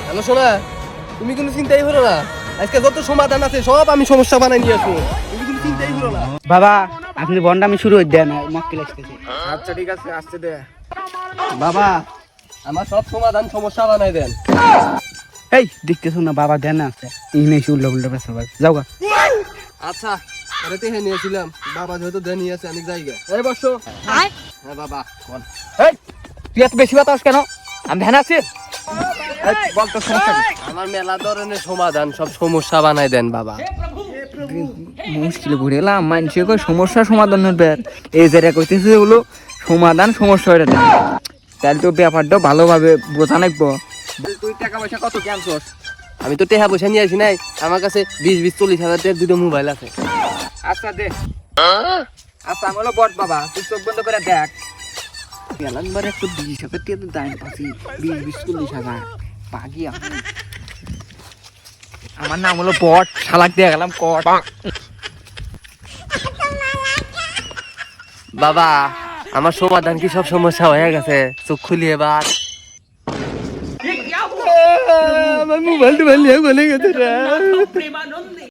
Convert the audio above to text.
Hello সোনা, তুমি কোনো চিন্তাই করো না। আজকে যত সমাধান আছে সব আমি সমস্যা বানাই নিয়ে আসবো। তুমি কোনো চিন্তাই করো না। বাবা আপনি বন্ডামি শুরু হয়ে দেন মক্কেল আসতেছে। আচ্ছা ঠিক আছে, আসতে দে। বাবা আমার সব সমাধান সমস্যা বানাই দেন। এই দেখতেছো না বাবা দেন আছে ইংলিশ উল্টো উল্টো পেছা যাও গা। আচ্ছা আরে তেহে নিয়েছিলাম, বাবা যেহেতু দেন নিয়েছে আমি যাই গে। এই বসো। হ্যাঁ বাবা বল। এই তুই এত বেশি বাতাস কেন? আমি ধ্যান আছি। বল তো সমস্যা কি? আমার মেলা ধরনের সমাধান সব সমস্যা বানাই দেন বাবা। মুশকিলে পড়ে এলাম, মানুষের কই সমস্যা সমাধান হবে, এই জায়গায় কইতেছে হলো সমাধান সমস্যা হয়ে যায়। তাহলে তো ব্যাপারটা ভালোভাবে বোঝা লাগবো। তুই টাকা পয়সা কত ক্যান্সর? আমি তো টেহা পয়সা নিয়ে আসি নাই, আমার কাছে 20-40 হাজার টাকার দুটো মোবাইল আছে। আচ্ছা দে। আচ্ছা আমি হলো বট বাবা, তুই চোখ বন্ধ করে দেখ। গেলাম বার একটু 20,000 টাকা তো দাম পাচ্ছি, 20-40,000 পাগি আমি। আমার নাম হলো বট, শালাক দিয়ে গেলাম কট। বাবা আমার সমাধান কি সব সমস্যা হয়ে গেছে? চোখ খুলি এবার। আমার মোবাইল টোবাইল নিয়ে গলে গেছে রে।